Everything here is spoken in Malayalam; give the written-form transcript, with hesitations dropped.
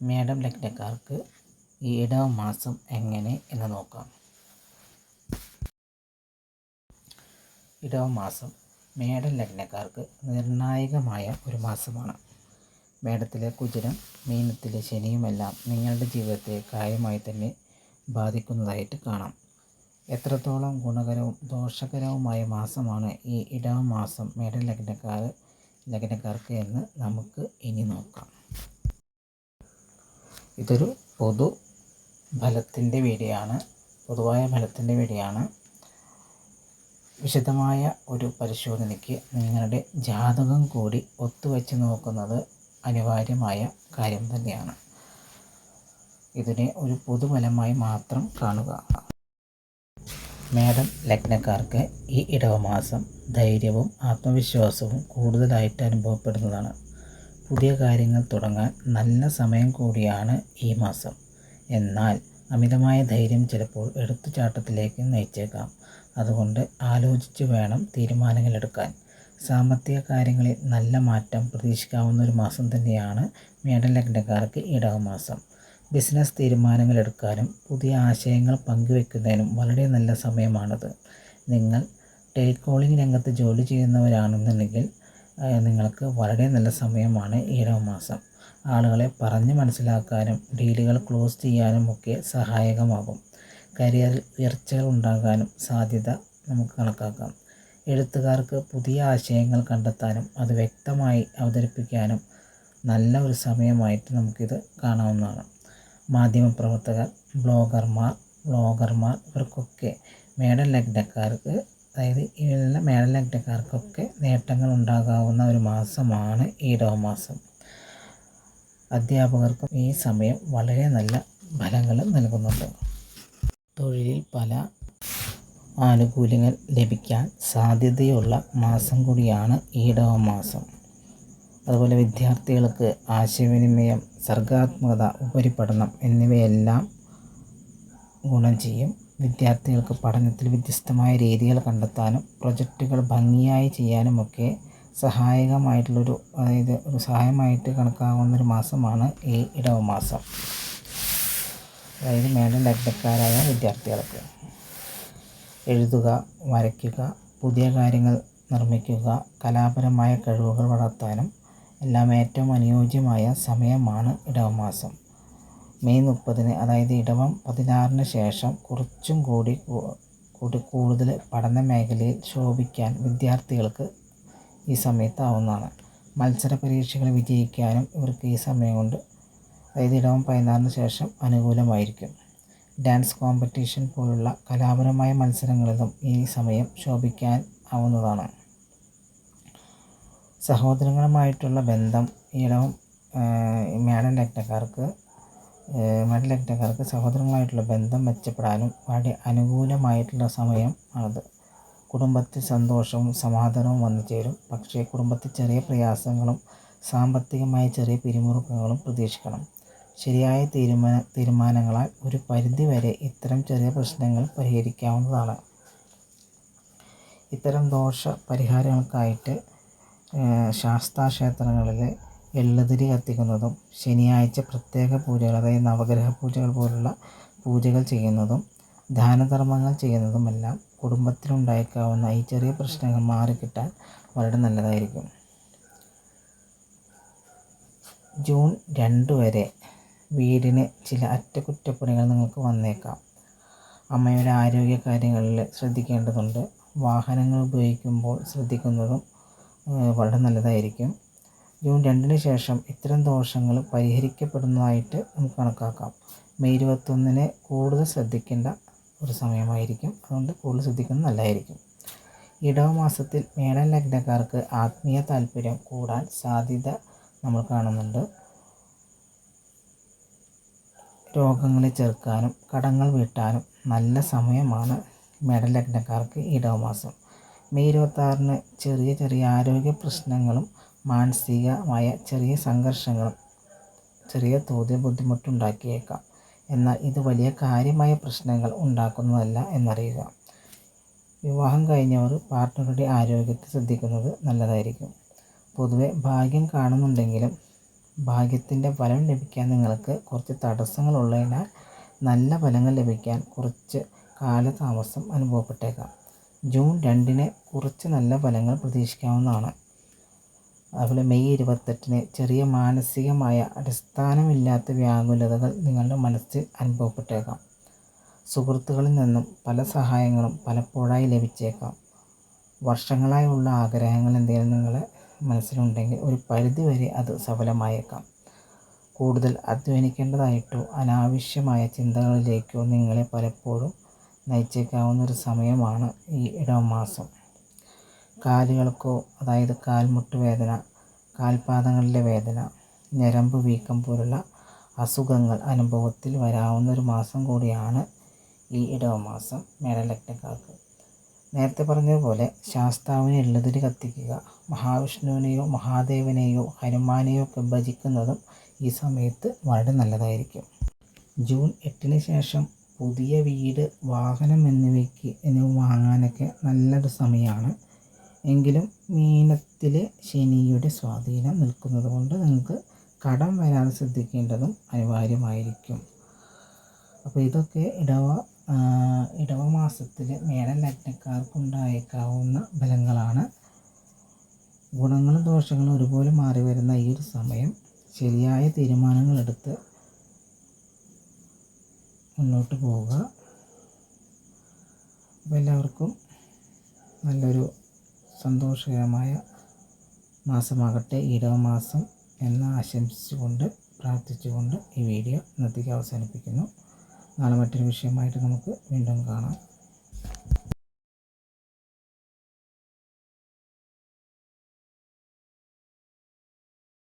മേടം ലഗ്നക്കാർക്ക് ഈ ഇടവ മാസം എങ്ങനെ എന്ന് നോക്കാം. ഇടവ മാസം മേടം ലഗ്നക്കാർക്ക് നിർണായകമായ ഒരു മാസമാണ്. മേടത്തിലെ കുജനും മീനത്തിലെ ശനിയുമെല്ലാം നിങ്ങളുടെ ജീവിതത്തെ കാര്യമായി തന്നെ ബാധിക്കുന്നതായിട്ട് കാണാം. എത്രത്തോളം ഗുണകരവും ദോഷകരവുമായ മാസമാണ് ഈ ഇടവ മാസം മേടം ലഗ്നക്കാർക്ക് എന്ന് നമുക്ക് ഇനി നോക്കാം. ഇതൊരു പൊതുവായ ഫലത്തിൻ്റെ വീഡിയോയാണ്. വിശദമായ ഒരു പരിശോധനയ്ക്ക് നിങ്ങളുടെ ജാതകം കൂടി ഒത്തുവെച്ച് നോക്കുന്നത് അനിവാര്യമായ കാര്യം തന്നെയാണ്. ഇതിനെ ഒരു പൊതുഫലമായി മാത്രം കാണുക. മേടം ലഗ്നക്കാർക്ക് ഈ ഇടവമാസം ധൈര്യവും ആത്മവിശ്വാസവും കൂടുതലായിട്ട് അനുഭവപ്പെടുന്നതാണ്. പുതിയ കാര്യങ്ങൾ തുടങ്ങാൻ നല്ല സമയം കൂടിയാണ് ഈ മാസം. എന്നാൽ അമിതമായ ധൈര്യം ചിലപ്പോൾ എടുത്തുചാട്ടത്തിലേക്ക് നയിച്ചേക്കാം. അതുകൊണ്ട് ആലോചിച്ച് വേണം തീരുമാനങ്ങൾ എടുക്കാൻ. സാമ്പത്തിക കാര്യങ്ങളിൽ നല്ല മാറ്റം പ്രതീക്ഷിക്കാവുന്ന ഒരു മാസം തന്നെയാണ് മേടം ലഗ്നക്കാർക്ക് ഇടവമാസം. ബിസിനസ് തീരുമാനങ്ങൾ എടുക്കാനും പുതിയ ആശയങ്ങൾ പങ്കുവെക്കുന്നതിനും വളരെ നല്ല സമയമാണിത്. നിങ്ങൾ ടെലികോളിംഗ് രംഗത്ത് ജോലി ചെയ്യുന്നവരാണെന്നുണ്ടെങ്കിൽ നിങ്ങൾക്ക് വളരെ നല്ല സമയമാണ് ഇടവമാസം. ആളുകളെ പറഞ്ഞ് മനസ്സിലാക്കാനും ഡീലുകൾ ക്ലോസ് ചെയ്യാനും ഒക്കെ സഹായകമാകും. കരിയറിൽ ഉയർച്ചകൾ ഉണ്ടാകാനും സാധ്യത നമുക്ക് കണക്കാക്കാം. എഴുത്തുകാർക്ക് പുതിയ ആശയങ്ങൾ കണ്ടെത്താനും അത് വ്യക്തമായി അവതരിപ്പിക്കാനും നല്ല ഒരു സമയമായിട്ട് നമുക്കിത് കാണാവുന്നതാണ്. മാധ്യമപ്രവർത്തകർ, ബ്ലോഗർമാർ ഇവർക്കൊക്കെ മേടം ലഗ്നക്കാർക്കൊക്കെ നേട്ടങ്ങൾ ഉണ്ടാകാവുന്ന ഒരു മാസമാണ് ഇടവമാസം. അധ്യാപകർക്കും ഈ സമയം വളരെ നല്ല ഫലങ്ങൾ നൽകുന്നുണ്ട്. തൊഴിലിൽ പല ആനുകൂല്യങ്ങൾ ലഭിക്കാൻ സാധ്യതയുള്ള മാസം കൂടിയാണ് ഇടവമാസം. അതുപോലെ വിദ്യാർത്ഥികൾക്ക് ആശയവിനിമയം, സർഗാത്മകത, ഉപരിപഠനം എന്നിവയെല്ലാം ഗുണം ചെയ്യും. വിദ്യാർത്ഥികൾക്ക് പഠനത്തിൽ വ്യത്യസ്തമായ രീതികൾ കണ്ടെത്താനും പ്രൊജക്റ്റുകൾ ഭംഗിയായി ചെയ്യാനുമൊക്കെ സഹായമായിട്ട് കണക്കാവുന്നൊരു മാസമാണ് ഈ ഇടവമാസം. അതായത് മേടം ലഗ്നക്കാരായ വിദ്യാർത്ഥികൾക്ക് എഴുതുക, വരയ്ക്കുക, പുതിയ കാര്യങ്ങൾ നിർമ്മിക്കുക, കലാപരമായ കഴിവുകൾ വളർത്താനും എല്ലാം ഏറ്റവും അനുയോജ്യമായ സമയമാണ് ഇടവമാസം. മെയ് 30 അതായത് ഇടവം 16 ശേഷം കുറച്ചും കൂടി കൂടുതൽ പഠന മേഖലയിൽ ശോഭിക്കാൻ വിദ്യാർത്ഥികൾക്ക് ഈ സമയത്താവുന്നതാണ്. മത്സര പരീക്ഷകൾ വിജയിക്കാനും ഇവർക്ക് ഈ സമയം കൊണ്ട്, അതായത് ഇടവം 16 ശേഷം അനുകൂലമായിരിക്കും. ഡാൻസ് കോമ്പറ്റീഷൻ പോലുള്ള കലാപരമായ മത്സരങ്ങളിലും ഈ സമയം ശോഭിക്കാൻ ആവുന്നതാണ്. സഹോദരങ്ങളുമായിട്ടുള്ള ബന്ധം മേടം ലഗ്നക്കാർക്ക് സഹോദരങ്ങളുമായിട്ടുള്ള ബന്ധം മെച്ചപ്പെടാനും വളരെ അനുകൂലമായിട്ടുള്ള സമയം ആണത്. കുടുംബത്തിൽ സന്തോഷവും സമാധാനവും വന്നു ചേരും. പക്ഷേ കുടുംബത്തിൽ ചെറിയ പ്രയാസങ്ങളും സാമ്പത്തികമായ ചെറിയ പിരിമുറുക്കങ്ങളും പ്രതീക്ഷിക്കണം. ശരിയായ തീരുമാനങ്ങളാൽ ഒരു പരിധിവരെ ഇത്തരം ചെറിയ പ്രശ്നങ്ങൾ പരിഹരിക്കാവുന്നതാണ്. ഇത്തരം ദോഷ പരിഹാരങ്ങൾക്കായിട്ട് ശാസ്താക്ഷേത്രങ്ങളിൽ എള്ളുതിരി കത്തിക്കുന്നതും ശനിയാഴ്ച പ്രത്യേക പൂജകൾ, അതായത് നവഗ്രഹ പൂജകൾ പോലുള്ള പൂജകൾ ചെയ്യുന്നതും ദാനധർമ്മങ്ങൾ ചെയ്യുന്നതുമെല്ലാം കുടുംബത്തിലുണ്ടായേക്കാവുന്ന ഈ ചെറിയ പ്രശ്നങ്ങൾ മാറിക്കിട്ടാൻ വളരെ നല്ലതായിരിക്കും. ജൂൺ 2 വരെ വീടിന് ചില അറ്റകുറ്റപ്പണികൾ നിങ്ങൾക്ക് വന്നേക്കാം. അമ്മയുടെ ആരോഗ്യ കാര്യങ്ങളിൽ ശ്രദ്ധിക്കേണ്ടതുണ്ട്. വാഹനങ്ങൾ ഉപയോഗിക്കുമ്പോൾ ശ്രദ്ധിക്കുന്നതും വളരെ നല്ലതായിരിക്കും. ജൂൺ 2 ശേഷം ഇത്തരം ദോഷങ്ങൾ പരിഹരിക്കപ്പെടുന്നതായിട്ട് നമുക്ക് കണക്കാക്കാം. മെയ് 21 കൂടുതൽ ശ്രദ്ധിക്കേണ്ട ഒരു സമയമായിരിക്കും. അതുകൊണ്ട് കൂടുതൽ ശ്രദ്ധിക്കുന്നത് നല്ലതായിരിക്കും. ഇടവമാസത്തിൽ മേടം ലഗ്നക്കാർക്ക് ആത്മീയ താല്പര്യം കൂടാൻ സാധ്യത നമ്മൾ കാണുന്നുണ്ട്. രോഗങ്ങളെ ചെറുക്കാനും കടങ്ങൾ വീട്ടാനും നല്ല സമയമാണ് മേടം ലഗ്നക്കാർക്ക് ഇടവമാസം. മെയ് 26 ചെറിയ ആരോഗ്യ പ്രശ്നങ്ങളും മാനസികമായ ചെറിയ സംഘർഷങ്ങളും ചെറിയ തോതിൽ ബുദ്ധിമുട്ടുണ്ടാക്കിയേക്കാം. എന്നാൽ ഇത് വലിയ കാര്യമായ പ്രശ്നങ്ങൾ ഉണ്ടാക്കുന്നതല്ല എന്നറിയുക. വിവാഹം കഴിഞ്ഞവർ പാർട്ട്ണറുടെ ആരോഗ്യത്തെ ശ്രദ്ധിക്കുന്നത് നല്ലതായിരിക്കും. പൊതുവെ ഭാഗ്യം കാണുന്നുണ്ടെങ്കിലും ഭാഗ്യത്തിൻ്റെ ഫലം ലഭിക്കാൻ നിങ്ങൾക്ക് കുറച്ച് തടസ്സങ്ങളുള്ളതിനാൽ നല്ല ഫലങ്ങൾ ലഭിക്കാൻ കുറച്ച് കാലതാമസം അനുഭവപ്പെട്ടേക്കാം. ജൂൺ 2-ന് കുറച്ച് നല്ല ഫലങ്ങൾ പ്രതീക്ഷിക്കാവുന്നതാണ്. അതുപോലെ മെയ് 28-ന് ചെറിയ മാനസികമായ അടിസ്ഥാനമില്ലാത്ത വ്യാകുലതകൾ നിങ്ങളുടെ മനസ്സിൽ അനുഭവപ്പെട്ടേക്കാം. സുഹൃത്തുക്കളിൽ നിന്നും പല സഹായങ്ങളും പലപ്പോഴായി ലഭിച്ചേക്കാം. വർഷങ്ങളായുള്ള ആഗ്രഹങ്ങൾ എന്തെങ്കിലും നിങ്ങളുടെ മനസ്സിലുണ്ടെങ്കിൽ ഒരു പരിധിവരെ അത് സഫലമായേക്കാം. കൂടുതൽ അധ്വാനിക്കേണ്ടതായിട്ടോ അനാവശ്യമായ ചിന്തകളിലേക്കോ നിങ്ങളെ പലപ്പോഴും നയിച്ചേക്കാവുന്ന ഒരു സമയമാണ് ഈ ഇടവമാസം. കാലുകൾക്കോ, അതായത് കാൽമുട്ട് വേദന, കാൽപാദങ്ങളിലെ വേദന, ഞരമ്പ് വീക്കം പോലുള്ള അസുഖങ്ങൾ അനുഭവത്തിൽ വരാവുന്ന ഒരു മാസം കൂടിയാണ് ഈ ഇടവമാസം മേടലഗ്നക്കാർക്ക്. നേരത്തെ പറഞ്ഞതുപോലെ ശാസ്താവിന് എള്ളുതിരി കത്തിക്കുക, മഹാവിഷ്ണുവിനെയോ മഹാദേവനെയോ ഹനുമാനെയോ ഒക്കെ ഭജിക്കുന്നതും ഈ സമയത്ത് വളരെ നല്ലതായിരിക്കും. ജൂൺ 8-ന് ശേഷം പുതിയ വീട്, വാഹനം എന്നിവ വാങ്ങാനൊക്കെ നല്ലൊരു സമയമാണ്. എങ്കിലും മീനത്തിൽ ശനിയുടെ സ്വാധീനം നിൽക്കുന്നത് കൊണ്ട് നിങ്ങൾക്ക് കടം വരാതെ ശ്രദ്ധിക്കേണ്ടതും അനിവാര്യമായിരിക്കും. അപ്പോൾ ഇതൊക്കെ ഇടവമാസത്തിൽ മേടലഗ്നക്കാർക്കുണ്ടായേക്കാവുന്ന ഫലങ്ങളാണ്. ഗുണങ്ങളും ദോഷങ്ങളും ഒരുപോലെ മാറി വരുന്ന ഈ ഒരു സമയം ശരിയായ തീരുമാനങ്ങളെടുത്ത് മുന്നോട്ട് പോവുക. അപ്പോൾ എല്ലാവർക്കും നല്ലൊരു സന്തോഷകരമായ മാസമാകട്ടെ ഇടവമാസം എന്ന് ആശംസിച്ചുകൊണ്ട് പ്രാർത്ഥിച്ചുകൊണ്ട് ഈ വീഡിയോ ഇന്നത്തേക്ക് അവസാനിപ്പിക്കുന്നു. നാളെ മറ്റൊരു വിഷയമായിട്ട് നമുക്ക് വീണ്ടും കാണാം.